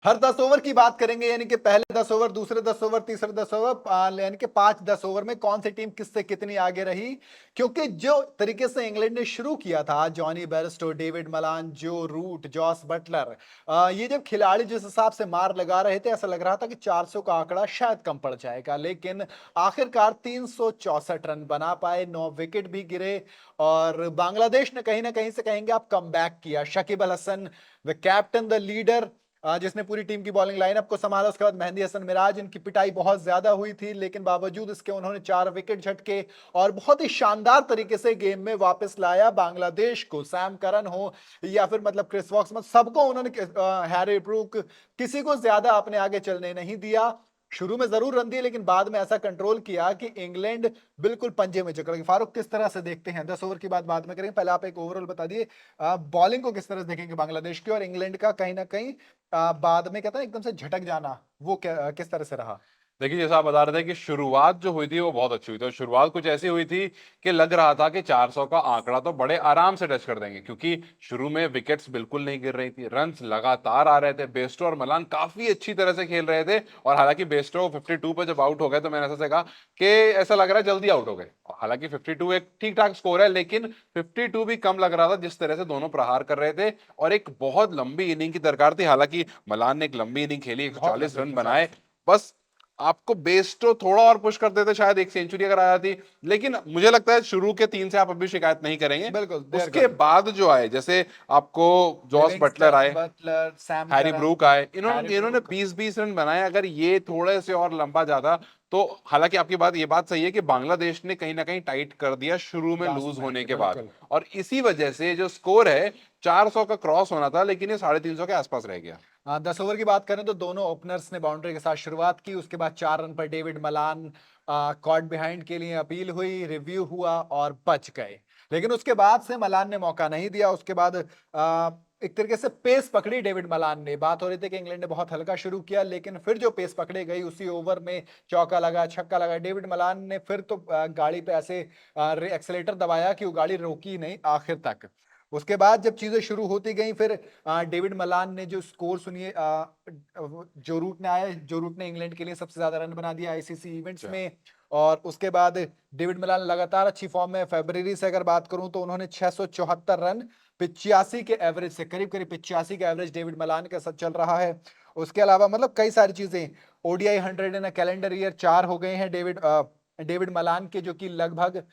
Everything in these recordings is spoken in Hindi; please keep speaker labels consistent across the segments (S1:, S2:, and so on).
S1: हर 10 ओवर की बात करेंगे, यानी कि पहले 10 ओवर, दूसरे 10 ओवर, तीसरे 10 ओवर, यानी कि 5 10 ओवर में कौन सी टीम किससे कितनी आगे रही। क्योंकि जो तरीके से इंग्लैंड ने शुरू किया था, जॉनी बेयरस्टो, डेविड मलान, जो रूट, जॉस बटलर, ये जब खिलाड़ी जिस हिसाब से मार लगा रहे थे, ऐसा लग रहा था कि 400 का आंकड़ा शायद कम पड़ जाएगा, लेकिन आखिरकार 364 रन बना पाए, 9 विकेट भी गिरे। और बांग्लादेश ने कहीं ना कहीं से कहेंगे आप कम किया। Shakib Al Hasan, the captain, the leader, जिसने पूरी टीम की बॉलिंग लाइनअप को संभाला। उसके बाद मेहंदी हसन मिराज, इनकी पिटाई बहुत ज्यादा हुई थी, लेकिन बावजूद इसके उन्होंने 4 विकेट झटके और बहुत ही शानदार तरीके से गेम में वापस लाया बांग्लादेश को। सैम करन हो या फिर मतलब क्रिस वॉक्स, मतलब सबको उन्होंने, हैरी ब्रूक, किसी को ज्यादा अपने आगे चलने नहीं दिया। शुरू में जरूर रन दिए, लेकिन बाद में ऐसा कंट्रोल किया कि इंग्लैंड बिल्कुल पंजे में जकड़ गई। फारूक, किस तरह से देखते हैं? 10 ओवर की बात बाद में करेंगे, पहले आप एक ओवरऑल बता दिए बॉलिंग को किस तरह से देखेंगे बांग्लादेश की और इंग्लैंड का कहीं ना कहीं बाद में कहता है एकदम से झटक जाना, वो क्या किस तरह से रहा?
S2: देखिए, जैसा आप बता रहे थे कि शुरुआत जो हुई थी वो बहुत अच्छी हुई थी, और शुरुआत कुछ ऐसी हुई थी कि लग रहा था कि 400 का आंकड़ा तो बड़े आराम से टच कर देंगे, क्योंकि शुरू में विकेट्स बिल्कुल नहीं गिर रही थी, रन्स लगातार आ रहे थे, बेस्टो और मलान काफी अच्छी तरह से खेल रहे थे। और हालांकि बेस्टो 52 पे जब आउट हो गए तो मैंने ऐसा से कहा कि ऐसा लग रहा है जल्दी आउट हो गए। हालांकि 52 एक ठीक ठाक स्कोर है, लेकिन 52 भी कम लग रहा था जिस तरह से दोनों प्रहार कर रहे थे। और एक बहुत लंबी इनिंग की दरकार थी, हालांकि मलान ने एक लंबी इनिंग खेली,
S1: बहुत
S2: 140
S1: लंबी
S2: रन
S1: थी,
S2: बनाए।
S1: 40।
S2: बस आपको बेस्टो थोड़ा और पुश कर देते, शायद एक सेंचुरी अगर आ जाती। लेकिन मुझे लगता है शुरू के 3 से आप अभी शिकायत नहीं करेंगे।
S1: बिल्कुल, देयर
S2: उसके
S1: गुड।
S2: बाद जो आए, जैसे आपको जॉस बटलर
S1: लिविंगस्टन,
S2: आए,
S1: बटलर, सैम
S2: हैरी
S1: करन,
S2: ब्रूक आए,
S1: हैरी
S2: इन्होंने इन्होंने
S1: ब्रूक।
S2: 20-20 रन बनाए। अगर ये थोड़े से और लंबा जाता तो, हालांकि आपकी बात, ये बात सही है कि बांग्लादेश ने कहीं ना कहीं टाइट कर दिया शुरू में
S1: लास्ट
S2: लूज
S1: में
S2: होने
S1: आके
S2: के बाद।
S1: बिल्कुल।
S2: और इसी वजह से जो स्कोर है, 400 का क्रॉस होना था, लेकिन ये 350 के आसपास रह गया।
S1: 10 ओवर की बात करें तो दोनों ओपनर्स ने बाउंड्री के साथ शुरुआत की। उसके बाद 4 रन पर डेविड मलान कॉट बिहाइंड के लिए अपील हुई, रिव्यू हुआ और बच गए। लेकिन उसके बाद से मलान ने मौका नहीं दिया। उसके बाद एक तरीके से पेस पकड़ी डेविड मलान ने। बात हो रही थी कि इंग्लैंड ने बहुत हल्का शुरू किया, लेकिन फिर जो पेस पकड़े गई उसी ओवर में चौका लगा, छक्का लगा, डेविड मलान ने फिर तो गाड़ी पे ऐसे एक्सेलेटर दबाया कि वो गाड़ी रोकी नहीं आखिर तक। उसके बाद जब चीजें शुरू होती गई, फिर डेविड मलान ने जो स्कोर सुनिए, जो रूट ने आया, जो रूट ने इंग्लैंड के लिए सबसे ज्यादा रन बना दिया आईसीसी इवेंट्स
S2: अच्छा।
S1: में। और उसके बाद डेविड मलान लगातार अच्छी फॉर्म में। फरवरी से अगर बात करूं तो उन्होंने 674 रन 85 के एवरेज से, करीब करीब 85 का एवरेज डेविड मलान के साथ चल रहा है। उसके अलावा मतलब कई सारी चीजें, ओडीआई 100 इन कैलेंडर ईयर 4 हो गए हैं डेविड मलान के, जो कि लगभग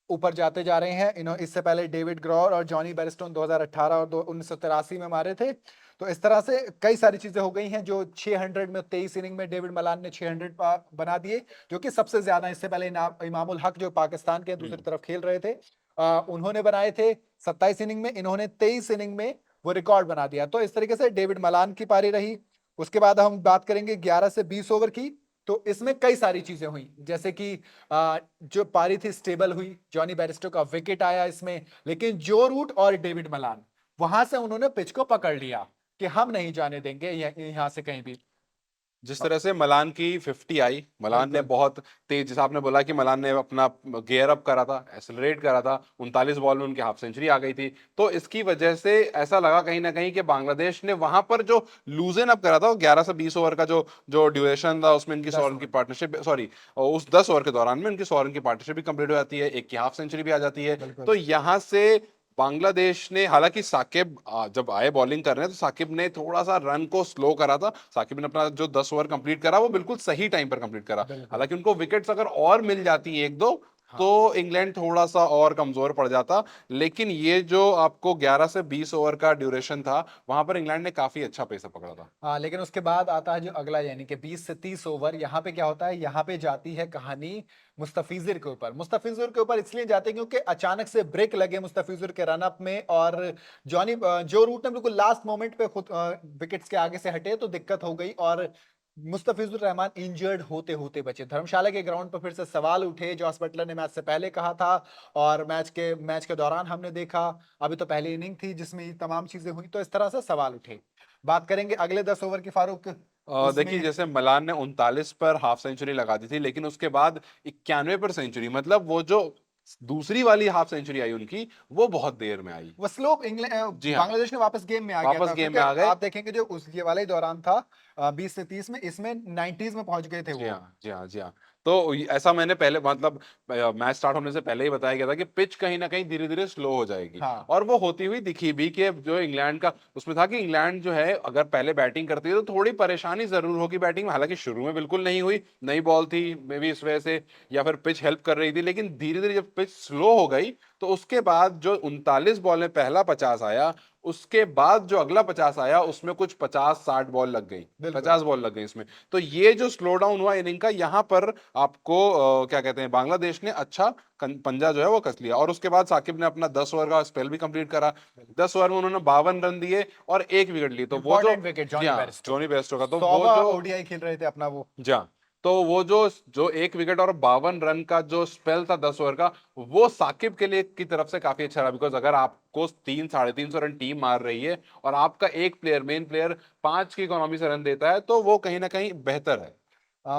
S1: ऊपर जाते जा रहे हैं। इससे पहले डेविड ग्रॉर और जॉनी बेयरस्टो 2018 और 1983 में मारे थे। तो इस तरह से कई सारी चीजें हो गई हैं। जो 600 में 23 इनिंग में डेविड मलान ने 600 बना दिए, जो कि सबसे ज्यादा। इससे पहले इमामुल हक जो पाकिस्तान के दूसरी तरफ खेल रहे थे, उन्होंने बनाए थे 27 इनिंग में, इन्होंने 23 इनिंग में वो रिकॉर्ड बना दिया। तो इस तरीके से डेविड मलान की पारी रही। उसके बाद हम बात करेंगे 11 से 20 ओवर की। तो इसमें कई सारी चीजें हुई, जैसे कि जो पारी थी स्टेबल हुई, जॉनी बैरिस्टो का विकेट आया इसमें, लेकिन जो रूट और डेविड मलान वहां से उन्होंने पिच को पकड़ लिया कि हम नहीं जाने देंगे यहां से कहीं भी।
S2: जिस तरह से मलान की 50 आई, मलान ने
S1: बिल्कुल।
S2: बहुत तेज, जैसा आपने बोला कि मलान ने अपना गियर अप करा था, एक्सेलरेट करा था, 39 बॉल में उनकी हाफ सेंचुरी आ गई थी। तो इसकी वजह से ऐसा लगा कहीं ना कहीं कि बांग्लादेश ने वहां पर जो लूजन अप करा था, वो 11 से 20 ओवर का जो जो ड्यूरेशन था, उसमें इनकी 100
S1: दस
S2: रन की
S1: ओवर
S2: पार्टनरशिप, सॉरी, उस 10 ओवर के दौरान में उनकी 100 रन की पार्टनरशिप भी कंप्लीट हो जाती है, एक की हाफ सेंचुरी भी आ जाती है।
S1: बिल्कुल।
S2: तो यहां से बांग्लादेश ने, हालांकि साकिब जब आए बॉलिंग करने, तो साकिब ने थोड़ा सा रन को स्लो करा था। साकिब ने अपना जो 10 ओवर कंप्लीट करा, वो बिल्कुल सही टाइम पर कंप्लीट करा।
S1: बिल्कुल।
S2: हालांकि उनको विकेट्स अगर और मिल जाती एक दो, तो
S1: हाँ।
S2: इंग्लैंड थोड़ा सा और कमजोर पड़ जाता। लेकिन ये जो आपको 11 से 20 ओवर का ड्यूरेशन था, वहां पर इंग्लैंड ने काफी अच्छा पेस पकड़ा था।
S1: हाँ, लेकिन उसके बाद आता है जो अगला, यानी कि 20 से 30 ओवर। यहाँ पे क्या होता है, यहाँ पे जाती है कहानी मुस्तफिजुर के ऊपर। मुस्तफिजुर के ऊपर इसलिए जाते हैं क्योंकि अचानक से ब्रेक लगे मुस्तफिजुर के रनअप में, और जो रूट ने बिल्कुल लास्ट मोमेंट पे खुद विकेट्स के आगे से हटे, तो दिक्कत हो गई। और मुस्तफिजुर रहमान इंजर्ड होते होते बचे। धर्मशाला के ग्राउंड पर फिर से सवाल उठे। जॉस बटलर ने मैच से पहले कहा था, और मैच के दौरान हमने देखा। अभी तो पहली इनिंग थी जिसमें ये तमाम चीजें हुई, तो इस तरह से सवाल उठे। बात करेंगे अगले 10 ओवर की, फारूक।
S2: देखिए,
S1: उसमें
S2: जैसे मलान ने 39 पर हाफ सेंचुरी लगा दी थी, लेकिन उसके बाद 91 पर सेंचुरी, मतलब वो जो दूसरी वाली हाफ सेंचुरी आई उनकी, वो बहुत देर में आई।
S1: वो स्लोप इंग्लैंड
S2: जी हाँ,
S1: बांग्लादेश ने वापस गेम में आ गया
S2: वापस
S1: था,
S2: गेम
S1: क्योंकि
S2: में आ गए।
S1: आप देखेंगे जो उस ये वाला ही दौरान था 20 से 30 में, इसमें 90s में पहुंच गए थे
S2: जी
S1: वो।
S2: हाँ, जी हाँ, जी हाँ। तो ऐसा मैंने पहले मतलब मैच स्टार्ट होने से पहले ही बताया गया था कि पिच कहीं न कहीं धीरे-धीरे स्लो हो जाएगी,
S1: हाँ
S2: और वो होती हुई दिखी भी कि जो इंग्लैंड का उसमें था कि इंग्लैंड जो है अगर पहले बैटिंग करती है तो थोड़ी परेशानी ज़रूर होगी बैटिंग में, हालाँकि शुरू में बिल्कुल नहीं हुई, नई बॉल थी, मे बी इस वजह से या फिर पिच हेल्प कर रही थी, लेकिन धीरे-धीरे जब पिच स्लो हो गई, तो उसके बाद जो 39 बॉल में पहला 50 आया, उसके बाद जो अगला 50 आया उसमें कुछ 50-60 बॉल लग गई,
S1: बिल्कुल।
S2: 50 बॉल लग गई इसमें। तो ये जो स्लो डाउन हुआ इनिंग का, यहाँ पर आपको क्या कहते हैं, बांग्लादेश ने अच्छा पंजा जो है वो कस लिया, और उसके बाद साकिब ने अपना 10 ओवर का स्पेल भी कंप्लीट करा। 10 ओवर में उन्होंने 52 रन दिए और एक विकेट ली। तो वो जो,
S1: इंपॉर्टेंट विकेट
S2: जी
S1: जॉनी
S2: हाँ,
S1: बेयरस्टो,
S2: जॉनी बेयरस्टो का, तो वो
S1: 100वां
S2: जो,
S1: ओडीआई खेल रहे थे अपना वो।
S2: जी हाँ, तो वो जो जो एक विकेट और 52 रन का जो स्पेल था 10 ओवर का, वो साकिब के लिए की तरफ से काफी अच्छा रहा, बिकॉज अगर आपको 300-350 रन टीम मार रही है और आपका एक प्लेयर, मेन प्लेयर 5 की इकोनॉमी से रन देता है, तो वो कहीं ना कहीं बेहतर है।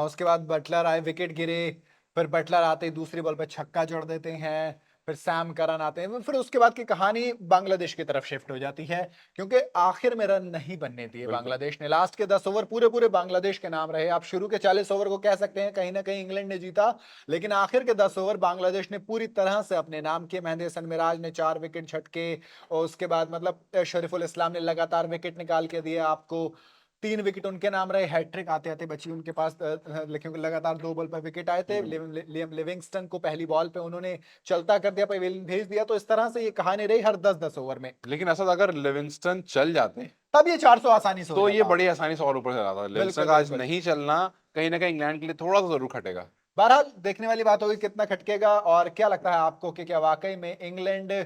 S1: उसके बाद बटलर आए, विकेट गिरे, फिर बटलर आते ही दूसरी बॉल पे छक्का जड़ देते हैं, फिर सैम करन आते हैं, फिर उसके बाद की कहानी बांग्लादेश की तरफ शिफ्ट हो जाती है, क्योंकि आखिर में रन नहीं बनने दिए
S2: बिल्कुल।
S1: बांग्लादेश ने। लास्ट के 10 ओवर पूरे पूरे बांग्लादेश के नाम रहे। आप शुरू के 40 ओवर को कह सकते हैं कहीं ना कहीं इंग्लैंड ने जीता, लेकिन आखिर के 10 ओवर बांग्लादेश ने पूरी तरह से अपने नाम किए। मेहंदी हसन मिराज ने 4 विकेट झटके, और उसके बाद मतलब शरीफुल इस्लाम ने लगातार विकेट निकाल के दिए आपको। 3 विकेट उनके नाम रहे, हैट्रिक आते आते बची उनके पास, लेकिन लगातार 2 बॉल पर विकेट आए थे। लियम लिविंगस्टन को पहली बॉल पे उन्होंने चलता कर दिया, पवेलियन भेज दिया। तो इस तरह से ये कहानी रही हर 10-10 ओवर में।
S2: लेकिन असद अगर लिविंगस्टन चल जाते
S1: तब ये 400 आसानी से हो
S2: तो ये
S1: जाता।
S2: बड़ी आसानी से और ऊपर चला था। लिविंगस्टन
S1: बिल्कुल
S2: का आज
S1: बिल्कुल।
S2: नहीं चलना कहीं ना कहीं इंग्लैंड के लिए थोड़ा सा जरूर खटेगा।
S1: बहरहाल देखने वाली बात होगी कितना खटकेगा, और क्या लगता है आपको कि क्या वाकई में इंग्लैंड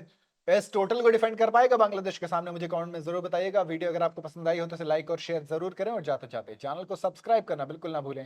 S1: इस टोटल को डिफेंड कर पाएगा बांग्लादेश के सामने? मुझे कमेंट में जरूर बताइएगा। वीडियो अगर आपको पसंद आई हो तो इसे लाइक और शेयर जरूर करें, और जाते जाते चैनल को सब्सक्राइब करना बिल्कुल ना भूलें।